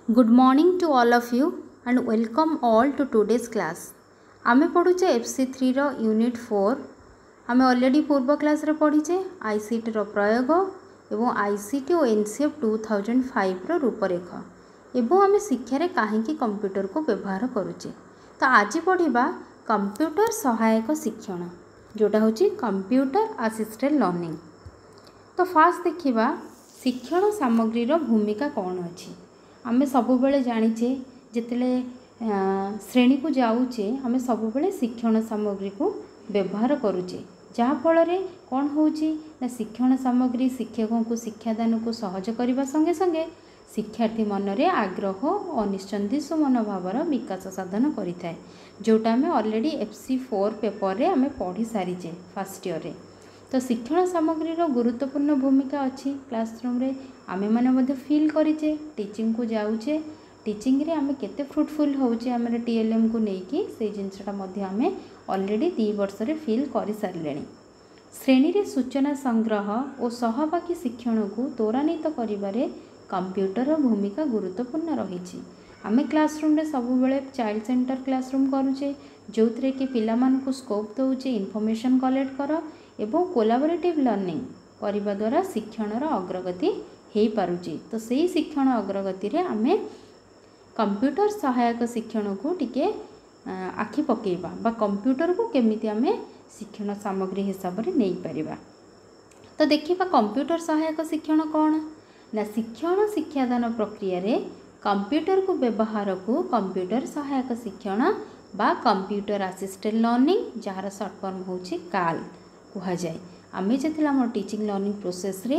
Good morning to all of you and welcome all to today's class. आमे पढ़ुचे FC3 रो unit 4 आमे already पूर्व class रे पढ़ीचे ICT रो प्रयोग एवं आईसीटी और एनसीएफ 2005 रो रूपरेख एवं आमे शिक्षा रे काहेकि कंप्यूटर को व्यवहार करूचे। तो आज पढ़िबा कंप्यूटर सहायक शिक्षण जोटा होची कंप्यूटर असिस्टेड लर्निंग। तो फास्ट देखिबा शिक्षण सामग्री रो भूमिका कौन अछि। आमे सबुबले जानिचे जितले श्रेणी को जाऊचे आमे सबुबले शिक्षण सामग्री को व्यवहार करूचे जहाँ फल कौन होची ना शिक्षण सामग्री शिक्षकों को शिक्षादान को सहज करने संगे संगे शिक्षार्थी मन रे आग्रह और निश्चंदित मनोभावर विकास साधन करिथाय जोटा आमे ऑलरेडी FC4 पेपर रे आमे पढ़ी सारीचे फर्स्ट ईयर रे। तो शिक्षण सामग्री रो गुरुत्वपूर्ण भूमिका अच्छी क्लासरूम रे आमे माने मध्ये फील करिचे टीचिंग को जाऊचे टीचिंग रे आमे केते फ्रूटफुल होउचे आमे TLM को नेकी से जिनसटा मध्ये आमे ऑलरेडी 2 वर्ष रे फील करि सारलेनी। श्रेणी रे सूचना संग्रह और सहभागी शिक्षण को त्वरान्वित करिबारे कंप्यूटर भूमिका गुरुत्वपूर्ण रही। आमे क्लासरूम रे सब बेले चाइल्ड सेंटर क्लासरूम करूचे जो थे कि पिला मानकु स्कोप दउचे इनफॉरमेशन कलेक्ट कर एवं कोलाबोरेटिव लर्निंग करने द्वारा शिक्षण अग्रगति हो पारुची। तो सही शिक्षण अग्रगति रे आमे कंप्यूटर सहायक शिक्षण को टिके आखि पकेबा बा कंप्यूटर को केमिति आमे शिक्षण सामग्री हिसाब रे नहीं परिबा। तो देखिबा कंप्यूटर सहायक शिक्षण कौन ना शिक्षण शिक्षादान प्रक्रिया रे कंप्यूटर को व्यवहार को कंप्यूटर सहायक शिक्षण बा कंप्यूटर असिस्टेड लर्निंग जार सर्ट फॉर्म होची काल कह जाए। आमे जेतिला हमर टीचिंग लर्निंग प्रोसेस रे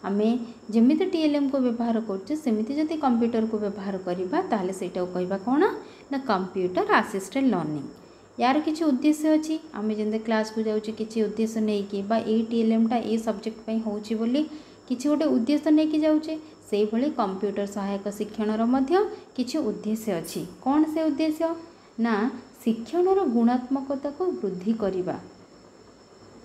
आमे जेमिति TLM को व्यवहार करछे सेमिति जदि कंप्यूटर को व्यवहार करिबा ताले सेटा कहबा कोन ना कंप्यूटर असिस्टेड लर्निंग। यार किछि उद्देश्य अछि आमे जेंदे क्लास को जाउछि किछि उद्देश्य नै कि बा ए TLM टा ए सब्जेक्ट पई होउछि बोली किछि गोटे उद्देश्य नै कि जाउछे सेहि भली कंप्यूटर सहायक शिक्षण रो मध्य किछि उद्देश्य अछि। कोन से उद्देश्य ना शिक्षण रो गुणात्मकता को वृद्धि करिबा।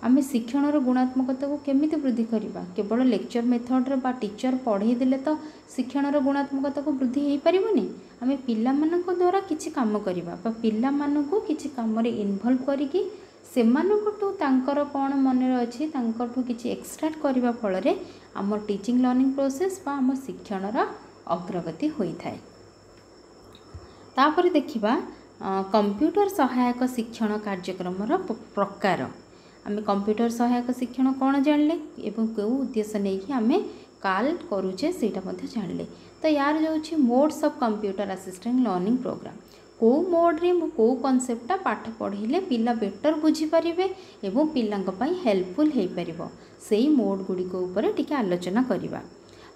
आमे शिक्षण रो गुणात्मकता को केमिति वृद्धि करिबा केवल लेक्चर मेथड रे बा टीचर पढ़ाई देले तो शिक्षण रो गुणात्मकता को वृद्धि हेई परिबोनी। आमे पिला मानक द्वारा किछि काम करिबा बा पिला मानक किछि काम रे इन्वॉल्व करिकि सेमानकटू तांकर कोन मन रे अछि तांकटू किछि एक्सट्रैक्ट करिबा फल रे हमर टीचिंग लर्निंग प्रोसेस बा हमर शिक्षण रो अग्रगति होई थाए। तापर देखिबा कंप्यूटर सहायक शिक्षण कार्यक्रम रो प्रकार। आमे कंप्यूटर सहायक शिक्षण कौन जानले एवं को उद्देश्य नहीं कि आमे काल करूचे सेटा मध्ये जानले। तो यार जाउछि modes of computer assisted learning program को मोड रे को कांसेप्टटा पाठ पढ़िले पिला बेटर बुझी परिबे एवं पिलांक पई हेल्पफुल हेई परिबो सेही मोड गुडी को ऊपर टिके आलोचना करिबा।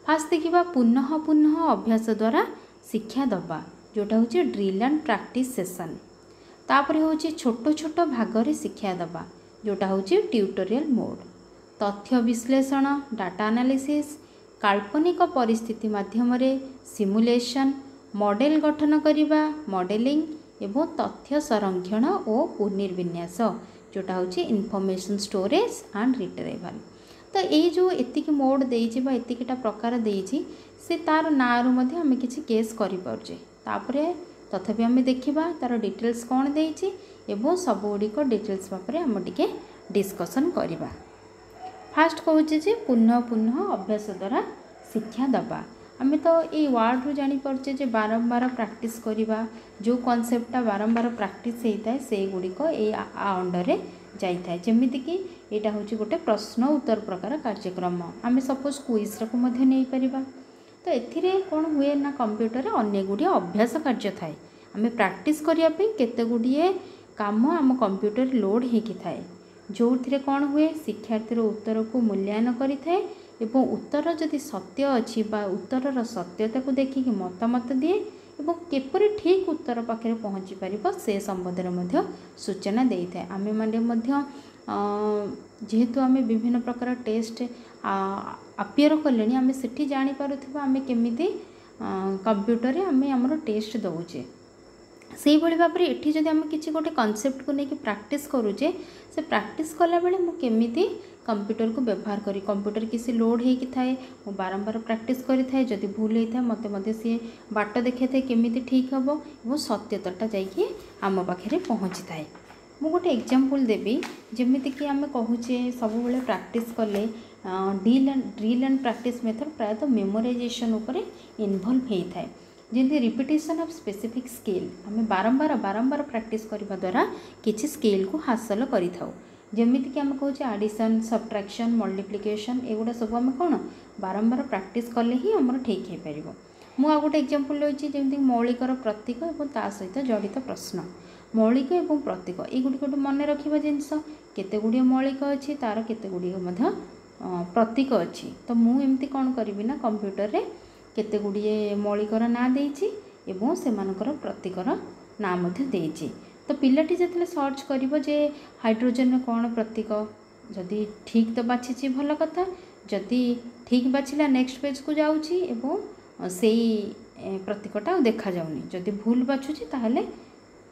फास्ट देखिबा पुनः पुनः अभ्यास द्वारा शिक्षा दबा जोटा होछि ड्रिल एंड प्रैक्टिस सेशन। तापर होछि छोट छोट भाग रे शिक्षा दबा जोटा होछि ट्यूटोरियल मोड। तथ्य विश्लेषण डाटा एनालिसिस काल्पनिक परिस्थिति माध्यम रे सिमुलेशन मॉडल गठन करिबा मॉडलिंग एवं तथ्य संरक्षण और पुनर्विन्यास जोटा होछि इनफॉरमेशन स्टोरेज एंड रिट्रीवल। तो ये जो एतिकी मोड देइछि बा एतिकीटा प्रकार देइछि से तार नारु मध्ये हमें किछि केस करि परजे। तापरे तथापि आमे देखिबा तार डिटेल्स कौन देइछि एवं सब गुड़िक डिटेल्स भाव आम टिके डिस्कसन करिबा। फास्ट कहूँ जे पुनः पुनः अभ्यास द्वारा शिक्षा दबा। आमे तो ये वार्ड रू जानी परचे जे बारंबार प्रैक्टिस करिबा जो कॉन्सेप्टटा बारंबार प्रैक्टिस होता है से गुड़िक ए अंडर रे जाइथाय। जेमिति कि एटा होची गोटे प्रश्न उत्तर प्रकार कार्यक्रम आमे सपोज क्विज को मध्ये नै परिबा। तो एथिरे कोन हुए ना कंप्यूटर रे अन्य गुडी अभ्यास कार्य थाए आमे प्रैक्टिस करिया पे केते गुडीए काम आम कंप्यूटर लोड होकी थाए जो थे कौन हुए शिक्षार्थी उत्तर को मूल्यांकन करि थाए एवं उत्तर जदि सत्य अच्छी बा उत्तर सत्यता को देखिक मतामत दिए एवं केपरि ठीक उत्तर पाखे पहुँची पार से संबंध में सूचना दे थाए। आमे माने मध्य जेहेतु आमे विभिन्न प्रकार टेस्ट अपियर कले आमे सेठी जानी पारुथिबा आमे केमिति कंप्यूटर रे आमे हमर टेस्ट दउचे से भाई भाव में ये जब आम कि गोटे कनसेप्ट को लेकिन प्रैक्टिस करुचे से प्रैक्टिस कला बेले मु केमिति कंप्यूटर को व्यवहार करी कंप्यूटर किसी लोड होगी थाए मु बारंबार प्रैक्टिस करी थाए जदि भूल होता है मते मते सी बाट देखा थाए केमिति ठीक हम और सत्यताटा जाइए आम पाखे पहुँची थाए। मु गोटे एग्जांपल देवी जमीती कि आम कहूचे सब बेले प्रैक्टिस कले ड्रिल एंड प्रैक्टिस मेथड प्रायतः मेमोराइजेशन उपरे इन्वॉल्व होता है जमी रिपिटेशन ऑफ स्पेसिफिक स्केल आम बारंबार बारंबार प्रैक्टिस करने द्वारा किसी स्केल को हासिल करि थाउ जमीती कि आम कहूचे एडिशन सब्ट्रैक्शन मल्टीप्लिकेशन एगुड़ा सब आम कौन बारंबार प्रैक्टिस कले ही आमर ठीक हो पार। मु आ गोटे एग्जांपल लैछि जमीती मौलिकर प्रतीक और ता सहित जड़ित प्रश्न मौलिक और प्रतीक युड़ी गोटे मन रखा जिनस केते गुड़िए मौलिक अच्छी तार केते गुड़िए प्रतीक अच्छी तो मुझे कौन करी ना कंप्यूटर रे केते गुड़िए मौलिकर ना देइछि एवं सेमानकर प्रतीकर ना मध्य देइछि तो पिलाटी जतले सर्च करिवो जे हाइड्रोजन में कौन प्रतीक जदि ठीक तो बाछिछि भल कथा जदि ठीक बाछिला नेक्स्ट पेज को जाउछि एवं सेई प्रतीकटा देखा जाउनी जदि भूल बाछुछि ताहले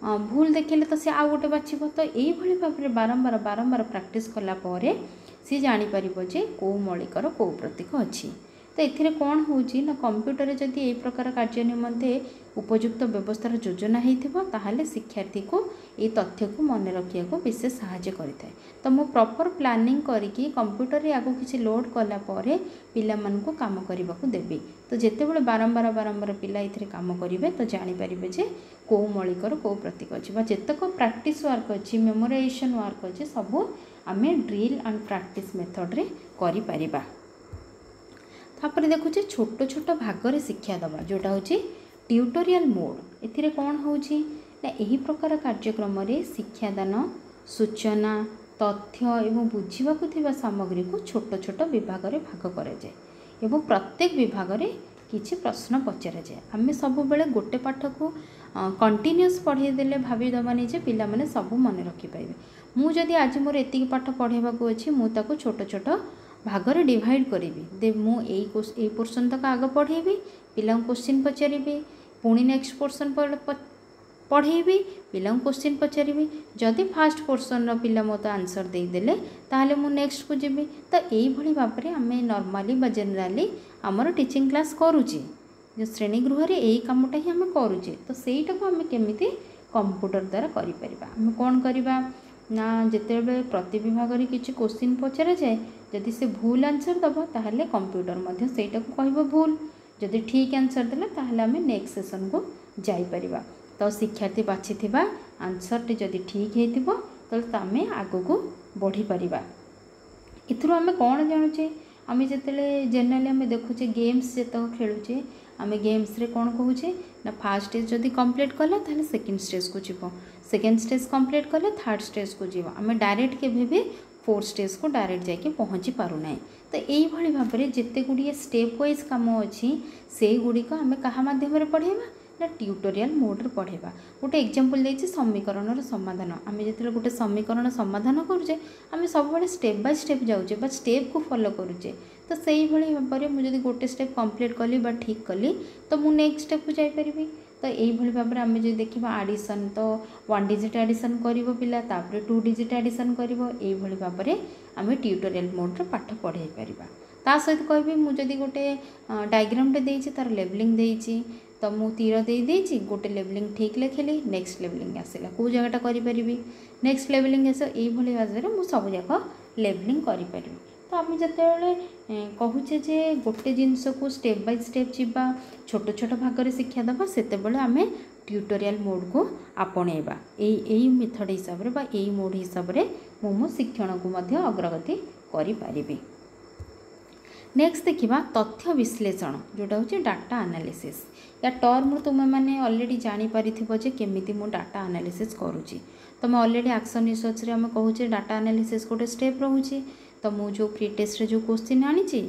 भूल देखिले तो सी आउ गोटे बाछिबो तो यही भली भाबरे बारंबार बारंबार प्रैक्टिस कला परे सी जानि परिबो जे को मौलिकर को प्रतीक अछि। तो ये कौन होची ना कंप्यूटर जदि यही प्रकार कार्य निमंते उपयुक्त व्यवस्थार योजना होता शिक्षार्थी को ये तथ्य को मन रखा को विशेष साहाय्य करें। तो मु प्रॉपर प्लानिंग करके कंप्यूटर रे आगो किसी लोड कला परे पिला मन को काम करने को देवी तो जिते बड़े बारंबार बारंबार पिला ये काम करेंगे तो जानीपारे जे कौ मौलिकर कौ प्रतीक अच्छी जितक प्रैक्टिस वर्क अच्छी मेमोराइजेशन वर्क अच्छी सबू आम ड्रिल एंड प्रैक्टिस मेथड रे करि परिबा। तापर देखुचे छोट छोट भाग शिक्षा दबा जोटा हूँ ट्यूटोरियल मोड एथिरे कौन होची ना यही प्रकार कार्यक्रम रे शिक्षादान सूचना तथ्य एवं बुझीबाकु थिबा सामग्री को छोट छोट विभाग रे भाग करा जाए एवं प्रत्येक विभाग रे किछि प्रश्न पचरा जाए। आम सब बेले गोटे पाठ को कंटिन्यूअस पढ़े देले भाभी दबानी जे पिला माने सब मन रखि पाइबे। मु जदि आज मोर एतिक पाठ पढ़ेबाकू अछि मु ताको छोट छोट भागरे डिवाइड करी दे मुझे पोर्सन तक आग पढ़ेबी पिला क्वेश्चन पचारि पुणी नेक्स्ट पोर्सन पढ़ेबी पिला क्वेश्चन पचारि जदि फास्ट पोर्सन पिला मत आंसर देदेले ताहले मु नेक्स्ट को जीवी तो यही भाव में आम नॉर्मली बा जेनराली आमर टीचिंग क्लास करुचे जो श्रेणी गृह रे यही कामटा ही आम करुचे तो सहीटा को आम केमिति कंप्यूटर द्वारा करिपरिबा। आम कौन करवा ना जिते प्रति विभाग रे किछि क्वेश्चन पचरा जाए जदि से भूल आंसर दब ताहले कंप्यूटर मध्य सेटा को कहबो भूल जदि ठीक आंसर देला ताहले आम नेक्स्ट सेशन को जाई परिबा। तो शिक्षार्थी बाछिथिबा आंसर टी जदि ठीक हेतिबो तले आमे आगो को बढ़ी परिबा। इथरो आमे कोन जानुचे आमे जतले जनरली आमे देखुचे गेम्स जतो खेलुचे आमे गेम्स रे कोन कहूचे ना फर्स्ट स्टेज जदि कंप्लीट कला ताहले सेकंड स्टेज को जीवो सेकंड स्टेज कंप्लीट कले थर्ड स्टेज को जीव आम डायरेक्ट केबे भी फोर्थ स्टेज को डायरेक्ट जाके पहुँची पारुना। तो यही भाव में जिते गुड़िए स्टेप वाइज कम अच्छी से गुड़िक आम क्या मध्यम पढ़ेबा ना ट्यूटोरियल मोड पढ़ेबा। गोटे एग्जांपल देछि समीकरण समाधान आम जो गोटे समीकरण समाधान करुचे आम सब स्टेप बाय स्टेप जाऊे बा स्टेप को फॉलो करुचे तो से भाव में मुझे गोटे स्टेप कंप्लीट कली बा ठीक कली तो मु नेक्स्ट स्टेप को जापरि। तो यही भाव में आम जो देखा आडिशन तो 1 डिजिट आडिशन कर पिला तापर 2 डिजिट आडिशन कर भाव में आम ट्यूटोरियल मोड रे पाठ पढ़ाई पारिबा। ता सहित कहबी मुझे गोटे डायग्राम देइछि तार लेवलिंग देइछि तो मु तीर देइछि गोटे लेवलिंग ठीक लिखिली नेक्स्ट लेवलिंग आसला कौ जगटा करि नेक्स्ट लेवलिंग आस यही भाव में मुझे सब जाक लेवलिंग करि। तो आम जिते कहूचे जे गोटे जिनस को स्टेप बाय स्टेप जीवा छोट छोट भाग में शिक्षा दबा सेते बेले आम ट्यूटोरियल मोड को आपणेबा यही मेथड हिसाब से यही मोड हिसाब से मो शिक्षण को मध्य अग्रगति करि पारिबी। नेक्स्ट देखिबा तथ्य विश्लेषण जोटा हूँ डाटा एनालिसिस या टर्म तुम मैंने ऑलरेडी जानी पारिथिबो जे केमिति मो डाटा एनालिसिस करूची। तो मैं ऑलरेडी एक्शन रिसर्च रे हम कहूचे डाटा एनालिसिस गोटे स्टेप रोचे तो मुझे प्री टेस्ट रे जो क्वेश्चन आनी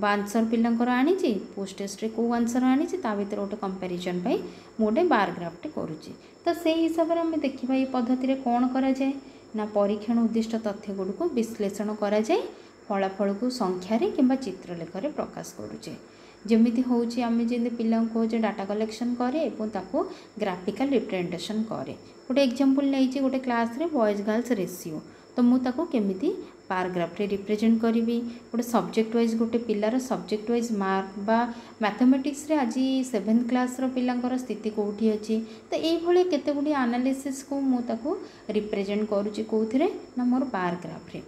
आंसर पिलांकर आनी पोस्ट टेस्ट रे को आंसर आनी भर गोटे कंपैरिजन पाई गोटे बार ग्राफटे करुच्ची। तो से हिसाब से आम देखा ये पद्धति कौन करा जाए ना परीक्षण उद्दिष्ट तथ्य गुड़ को विश्लेषण करा जाए फलाफल को संख्यारे किंबा चित्रलेखा प्रकाश करुचे जमीती हूँ आम जमी पिला कहे डाटा कलेक्शन करे और ताको ग्राफिकल रिप्रेजेंटेशन करे। गोटे एग्जांपल नहीं गोटे क्लास रे बॉयज गर्ल्स रेशियो तो मुझे केमिति पाराग्राफ रे रिप्रेजेंट करी गोटे सब्जेक्ट वाइज गोटे पिलार सब्जेक्ट वाइज मार्क बा मैथमेटिक्स रे आज 7th क्लास रो पिलांकर स्थिति कोठी अछि तो एई भली केते गुडी एनालिसिस को मु ताको रिप्रेजेंट करूची कोथिरे ना मोर पाराग्राफ रे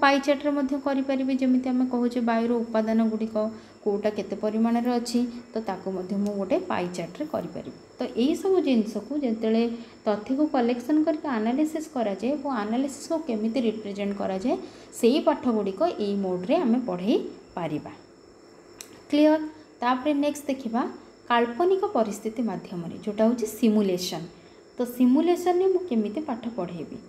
पाई चार्ट रे मध्य करि परिबे जेमिति आमे कहूचे वायुर उपादान गुडी को कोटा केते परिमाण रे अछि तो ताको मध्य मु गोटे पाई चार्ट रे करि परिबे तो एई सब जिंस को जेतेले तथ्य को कलेक्शन करके एनालिसिस करा जाए वो एनालिसिस को केमिति रिप्रेजेंट करा जाए सेही पाठ गुडी को एई मोड रे आमे पढै पारिबा क्लियर तापरे नेक्स्ट देखिबा काल्पनिक परिस्थिति माध्यम रे जोटा होची सिमुलेशन तो सिमुलेशन ने मु केमिति पाठ पढैबी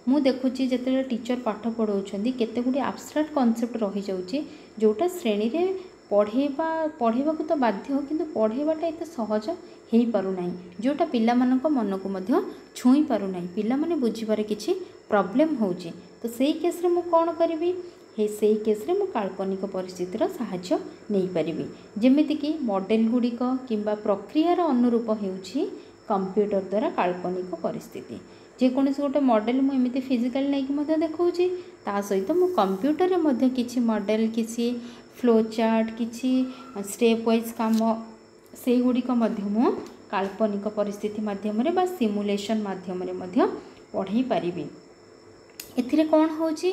मु देखुची जेते टीचर पाठ पढ़ाउछंदी केते गुडी एब्स्ट्रैक्ट कांसेप्ट रही जाउची जोटा श्रेणी रे पढ़ेबा को तो बाध्य किंतु पढ़ेबाटा एते सहज हेई पारु नाही जोटा पिला मानक मन को मध्य छुई पारु नाही पिला माने बुझिबारे किछि प्रॉब्लम होउची तो सेही केस रे मु कोन करबी हे सेही केस रे मु काल्पनिक परिस्थिति रो सहाय्य नै परिबी जेमिति कि मॉडल गुडी को किंबा प्रक्रिया रो अनुरूप हेउची कंप्यूटर द्वारा काल्पनिक परिस्थिति जेकोसी गोटे मॉडल मुझे फिजिकल नहीं देखा ता सहित मु कंप्यूटर रे मध्य किछि मॉडल किछि फ्लो चार्ट किछि स्टेप वाइज काम से गुड़िक मु काल्पनिक परिस्थिति माध्यम रे बा सिमुलेशन माध्यम रे मध्य पढ़ई पारिबी एथिरे कोन होची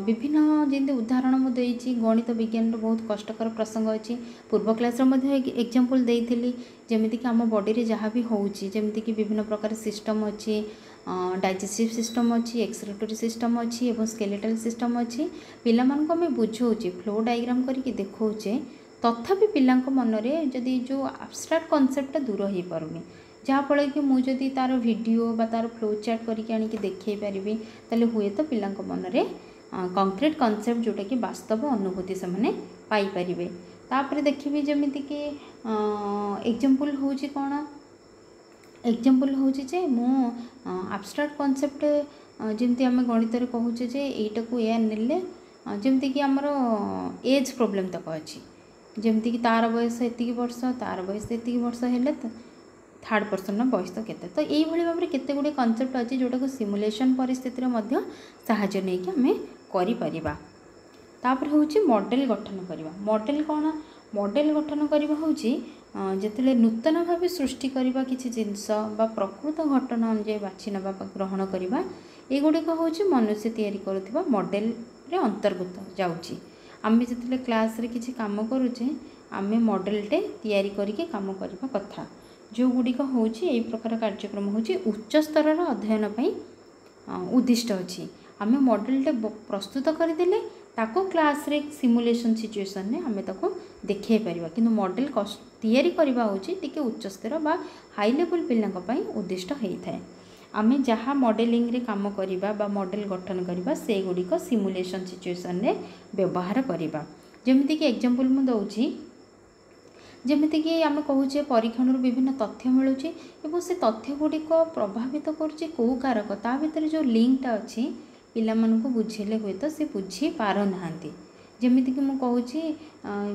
विभिन्न जमी उदाहरण मुझे गणित विज्ञान बहुत कष्टकर प्रसंग अच्छी पूर्व क्लास एग्जांपल देइथिली जेमिति कि आम बॉडी रे जहाँ भी होउची जेमिति कि विभिन्न प्रकार सिस्टम अच्छी डाइजेस्टिव सिस्टम अच्छी एक्सक्रीटरी सिस्टम अच्छी एवं स्केलेटल सिस्टम अच्छी पिला मानक आम बुझाऊे फ्लो डायग्राम करके देखौचे तथापि पिलांक मन रे जदि जो एब्स्ट्रैक्ट कॉन्सेप्ट दूर हो पारुनी जहाँफल कि मुझे तार वीडियो बा तार फ्लो चार्ट करके आनिकी देखै पारिबी ताले हुए तो पिलांक मन रे कंक्रीट कॉन्सेप्ट जोटा कि वास्तव अनुभूति से माने पाई परिबे तापर देखिबे जेमिति कि एग्जांपल होउची कोन एग्जांपल होउची जे मु एब्स्ट्रैक्ट कॉन्सेप्ट जेमिति आमे गणित रे कहूचे जे एटा को ए नेले जेमिति कि हमर एज प्रॉब्लम तक अछि जेमिति कि तार बयस एतिकी वर्ष तार बयस एतिकी वर्ष हेले तो थर्ड पर्सन बयस केते तो यही भाव में केते गुडे कॉन्सेप्ट अच्छी जोटा को सिमुलेशन परिस्थिति रे मध्य सहाय्य नहीं कि आमे करि परिबा तापर होउची मॉडल गठन करबा मॉडल कोन मॉडल गठन करबा होउची जेतले नूतन भाव सृष्टि करबा किछि जिंस बा प्रकृत घटना अनुसार बाछि नबा ग्रहण करबा ए गुडी को होउची मनुष्य तयारी करथिबा मॉडल रे अंतर्गत जाउची आमे जेतले क्लास रे किछि काम करूचे आमे मॉडल टे तयारी करके काम करबा कथा जो गुड़िक हूँ यही प्रकार कार्यक्रम हूँ उच्च स्तर अध्ययन उद्दिष्ट अच्छी आम मॉडलटे प्रस्तुत करदेले ताको क्लास रे सिमुलेशन सिचुएशन ने आम ताको देखे पारिबा किंतु मॉडल तैयारी करबा होची टिके उच्च स्तर बा हाई लेवल पिलांक पई उद्दिष्ट होइथाय आम जहाँ मॉडलिंग रे काम करिबा बा मॉडल गठन करिबा से गुड़िक सिमुलेशन सिचुएशन ने व्यवहार करिबा जेमिति कि एग्जांपल मु दउची जेमिति कि आम कहूचे परीक्षण विभिन्न तथ्य मिलूची एवं से तथ्य गुड़िक प्रभावित करुच्ची कौ कारक ता भीतर जो लिंकटा अच्छी पिला मानकु बुझेले हुए तो से बुझी पार नाहांती जेमिति कि मु कहूची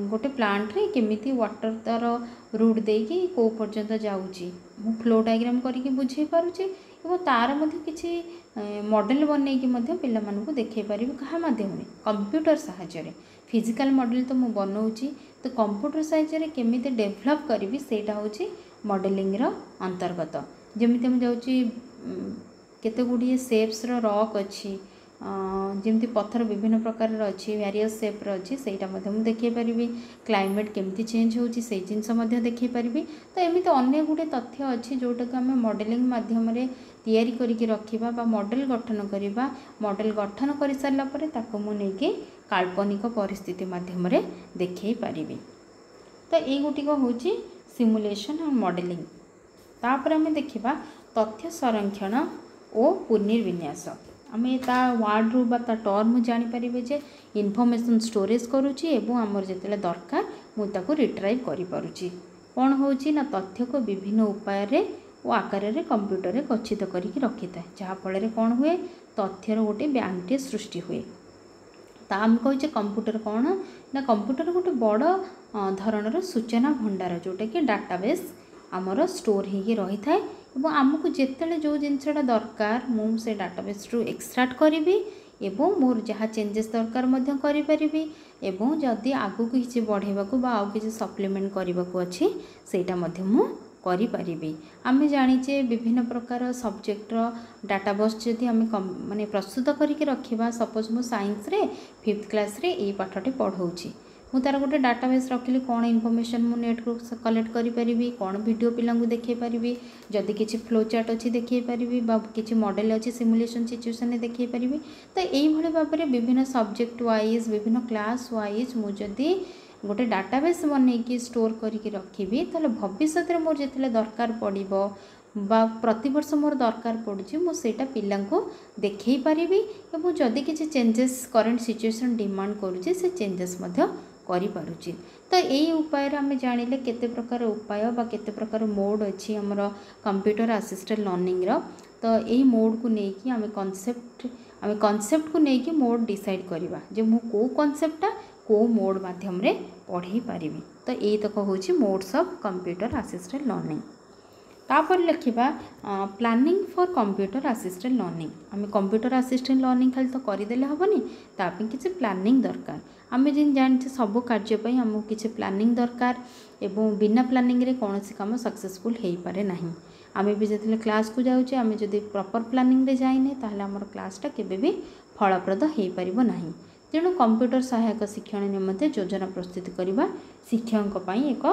गोटे प्लांट रे केमिति वाटर तार रूट देकी को पर्यंत जाउची मु फ्लो डायग्राम करके बुझे पारुची एवं तार मध्य किछि मॉडल बनै कि मध्य पिला मानकु देखै परिबे कहा माध्यम रे कंप्यूटर सहायता रे फिजिकल मॉडल तो मु बनाऊची तो कंप्यूटर सहायता रे केमिति डेवलप करी सेटा होची मॉडलिंग रो अंतर्गत जेमिति हम जाउची केते गुडी शेप्स रो रॉक अछि जेमती पत्थर विभिन्न प्रकार अच्छी वेरियस शेप अच्छी सेटा देखिए पारि क्लाइमेट केमती चेंज होची से जिनस देखिए पारि तो एमती अन्य गुटे तथ्य अच्छी जोटा को आम मॉडलिंग माध्यम रे तैयारी करके रखिबा बा मॉडल गठन करिबा मॉडल गठन कर सारा पर ताको मु नेकी काल्पनिक परिस्थिति माध्यम रे देखिए पारि तो ये गुटिक होची सिमुलेशन और मॉडलिंग तापर आम देखिबा तथ्य संरक्षण और पुनर्विन्यास आमे ता वार्ड रू बा ता टर्म जानि परिबे जे इनफॉरमेशन स्टोरेज करूची एवं आमर जेतेले दरकार मु ताको रिट्राइव करि पारुची कोन होची ना तथ्य को विभिन्न उपाय रे ओ आकार रे कंप्यूटर रे गच्छित करिकि रखिता जहा फल रे कोन हुए तथ्यर गोटे बैंकटे सृष्टि हुए ता हम कहचे कंप्यूटर कोन ना कंप्यूटर गोटे बड़ धरणर सूचना भंडार जोटा कि डाटाबेस आमर स्टोर होगी रही थाए आमको जिते जो जिनसा दरकार मुझे डाटाबेस रू एक्सट्राक्ट करी एवं मोर जहाँ चेंजेस दरकार मध्य करि परिबी एवं जदि आगु किछि बढ़ेबाकू बा आउ किछि सप्लीमेंट करबाकू अछि सेटा मध्य मु करि परिबी। आमे जानिचे विभिन्न प्रकार सब्जेक्टर डाटाबेस जदि आमे माने प्रस्तुत करके रखिबा सपोज मु साइंस रे 5th क्लास रे एई पाठटी पढ़ौछि मु तार गोटे डाटाबेस रखिली कौन इनफॉरमेशन मु नेट को कलेक्ट करि परिबी कौन वीडियो पिला को देखै परिबी जदि किछि फ्लो चार्ट अछि देखै परिबी बा किछि मॉडल अछि सिमुलेशन सिचुएशन ने देखै परिबी। तो एई भले भाबरे विभिन्न सब्जेक्ट वाइज विभिन्न क्लास वाइज मु जदि गोटे डाटाबेस बनै कि स्टोर करके रखिबी ताले भविष्य रे मोर जेतले दरकार पड़िबो बा प्रति वर्ष मोर दरकार पड़ुछि मु सेटा पिला को देखै परिबी एवं जदि किछि चेंजेस करंट सिचुएशन डिमांड करूछि से चेंजेस मध्य करि पारुछि। तो यही उपाय आम जानिले केते प्रकार उपाय बा केते प्रकार मोड अच्छी हमर कंप्यूटर असिस्टेड लर्निंग रो। तो यही मोड को लेकि आम कॉन्सेप्ट को लेकि मोड डिसाइड करवा जे मु को कॉन्सेप्टा को मोड माध्यम रे पढ़ाई पारिबी। तो यही तक होछि modes of computer assisted learning. तापर लिखा planning for computer assisted learning. आम कंप्यूटर असिस्टेड लर्निंग खाली तो करदेले हेनी तापी किसी प्लानिंग दरकार। आम जिन जानते सब कार्य आमको किसी प्लानिंग दरकार एवं बिना प्लानिंग रे कौन काम सक्सेसफुल हो पारे ना। आम भी जो क्लास को जाऊे आम जो प्रॉपर प्लानिंग रे जाइने ताहले आमर क्लासटा केबे भी फलप्रद हो पारिबो नाही। तेणु कंप्यूटर सहायक शिक्षण निमंते योजना प्रस्तुत करवा शिक्षक एक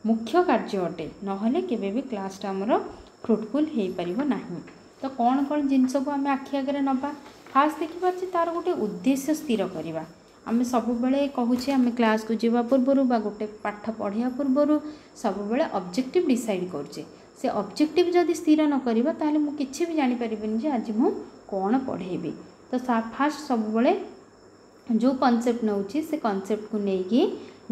मुख्य कार्य अटे नहले केबे भी क्लासटा आमर फ्रुटफुल हो पारिबो नाही। तो कौन कौन जिनस को आम आखि आगे नबा फास्ट देखा तार गोटे उद्देश्य स्थिर करवा। आम सब बेले कहूचे आम क्लास को जीवा पूर्वर बा गोटे पाठ पढ़िया पूर्वर सब बेले ऑब्जेक्टिव डिसाइड करुचे से ऑब्जेक्टिव जदि स्थिर न करबा ताहले मु किछि भी जानि परिबिनी जे आज मु कोन पढ़ेबी। तो फास्ट सब बेले जो कॉन्सेप्ट नउची से कॉन्सेप्ट को लेकि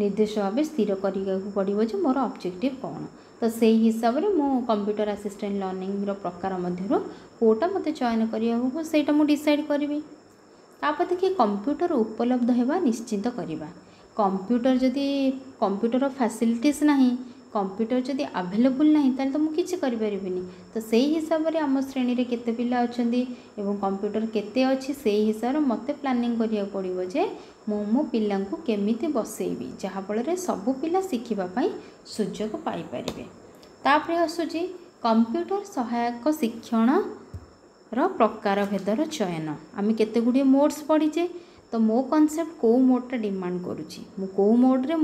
निर्देश भाव स्थिर करिया पड़ो जे मोर ऑब्जेक्टिव कौन। तो से हिसाब से मु कंप्यूटर असिस्टेंट लर्निंग रो प्रकार मध्य कोटा मते चयन करिया सेटा मु डिसाइड करिवि। तापर देखिए कंप्यूटर उपलब्ध हेबा निश्चित करवा। कंप्यूटर जदि कंप्यूटर फैसिलिटीज नहीं कंप्यूटर जदि अवेलेबल नहीं ताले तो मुझे किसी। तो से हिसाब से आम श्रेणी रे केते पिला अछंदी एवं कंप्यूटर केते अछि से हिसाब से मते प्लानिंग करिया पड़िबो जे मो पिला को केमिति बसेबी जहाँ फल सबु पिला शिखिबा पई सुजोग पाई परिबे। तापरे आसुची कंप्यूटर सहायक शिक्षण रो प्रकार भेदर चयन। आम केते गुडी मोड्स पढ़ीचे तो मो कॉन्सेप्ट को मोडटा डिमांड करुची मु को मोड रे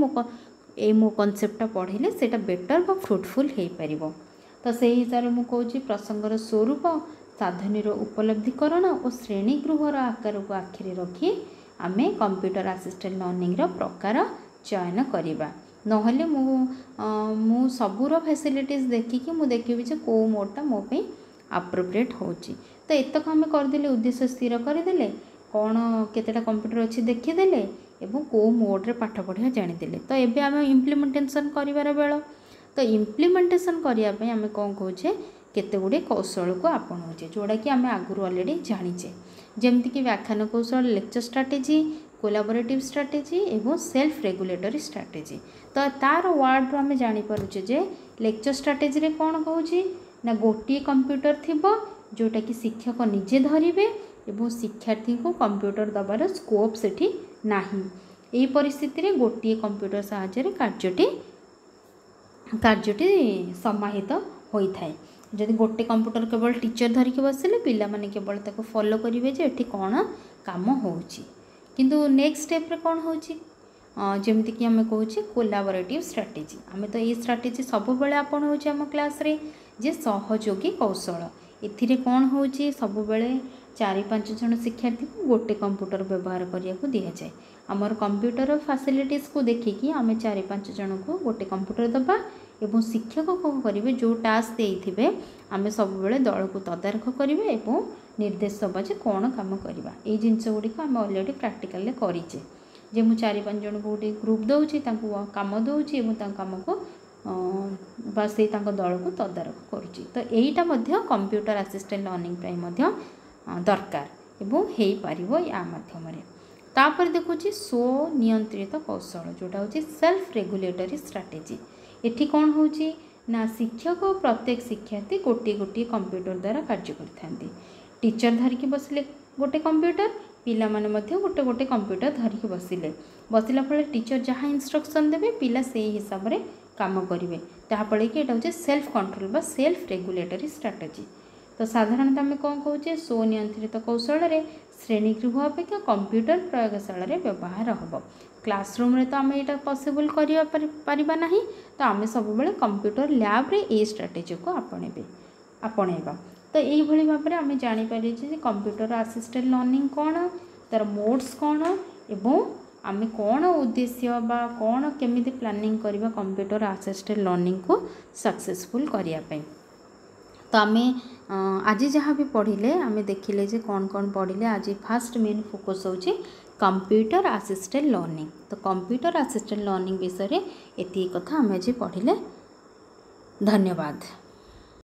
मो कॉन्सेप्टटा पढ़िले सेटा बेटर बा फ्रुटफुल हो पारिबो। तो से हिसाब से मुझे कहूँ प्रसंगर स्वरूप साधनीर उपलब्धिकरण और श्रेणी गृहर आकार को आखिरी रखी आम कंप्यूटर असिस्टेड लर्निंग रो प्रकार चयन करवा। नहले मु सबूर फैसिलिटीज देखिकी मु देखिबी जे को मोडटा मो पे अप्रोप्रिएट होची। तो एतक आम करदेले उद्देश्य स्थिर करदेले कौन केतेटा कंप्यूटर अच्छी देखीदेले एवं को मोड रे पाठ पढ़िया जानीदेले। तो एबे आम इम्प्लीमेंटेशन करिवार बेल। तो इम्प्लीमेंटेशन करने आम कौन कहे केते गुडे कौशल को आपणाऊे जोड़ा कि आम आगुरी ऑलरेडी जानीचे जमती व्याख्यान कौशल लेक्चर स्ट्राटेजी कोलाबोरेटिव स्ट्राटेजी एवं सेल्फ रेगुलेटरी स्ट्राटेजी। तो तार वार्ड रू आम जानीपे जे लेक्चर स्ट्राटेजी रे कौन कहूँ ना गोटे कंप्यूटर थिबो जोटा कि शिक्षक निजे धरिबे एवं शिक्षार्थी को कंप्यूटर दबार स्कोप सेठी नाही। एही परिस्थिति रे गोटे कंप्यूटर साहाय्य कार्यटी समाहित होता है। जदि गोटे कंप्यूटर केवल टीचर धरिकी बसिले पिला माने केवल ताको फॉलो करिवे जे एठी कोन काम होउची। किंतु नेक्स्ट स्टेप रे कोन होउची जेमति कि आम कहूँ कोलाबोरेटिव स्ट्राटेजी। आम तो ये स्ट्राटेजी सब बेले आपण होउची आम क्लास रे जे सहयोगी कौशल एथिरे कौन होउची सब बेले 4-5 जन शिक्षार्थी को गोटे कंप्यूटर व्यवहार करिया को दिया जाए। आमर कंप्यूटर फैसिलिटीज को देखिकी आम 4-5 जन को गोटे कंप्यूटर दबा एवं शिक्षक कौन करेंगे जो टास्क देइथिबे आम सब बेले दल को तदारख करेंगे एवं निर्देश दबा जे कौन काम करवा। ये जिनस गुड़िक आम ऑलरेडी प्रैक्टिकल करेचे जे मु 4-5 जन को गोटे ग्रुप दूची काम दूची काम को बस दल को तदारख करुच्ची। तो यहीटा कंप्यूटर असिस्टेड लर्निंग दरकार एवं हो पारिबो या माध्यम। तापर देखुची स्वनियंत्रित कौशल जोटा होची सेल्फ रेगुलेटरी स्ट्राटेजी। एठी कौन होची ना शिक्षक प्रत्येक शिक्षार्थी गोटे गोटे कंप्यूटर द्वारा कार्य करथांती। टीचर धरिकी बसले गोटे कंप्यूटर पिला माने मध्य गोटे गोटे कंप्यूटर धरिकी बसिला फल टीचर जहाँ इंस्ट्रक्शन देवे पिला से हिसाब से काम करेंगे ताफल कि यहाँ हूँ सेल्फ कंट्रोल बा सेल्फ रेगुलेटरी स्ट्राटेजी। तो साधारणतः आम कौन कहे स्वनियंत्रित कौशल श्रेणीगृह अपेक्षा कंप्यूटर प्रयोगशाला व्यवहार हम। क्लासरूम रे तो आम यहाँ पॉसिबल करना ना तो आम सब कंप्यूटर लैब रे ये स्ट्राटेजी को आपणेबा। तो यही भाव में आम जापर कंप्यूटर असिस्टेड लर्निंग कौन तार मोड्स कौन एवं आम कौन उद्देश्य बा कौन केमिति प्लानिंग करवा कंप्यूटर असिस्टेड लर्निंग को सक्सेसफुल करने। तो आम आज जहाँ भी पढ़िले आम देखिले जे कौन कौन पढ़िले। आज फास्ट मेन फोकस होची कंप्यूटर असिस्टेड लर्निंग। तो कंप्यूटर असिस्टेड लर्निंग विषय में एति कथा आम आज पढ़िले। धन्यवाद।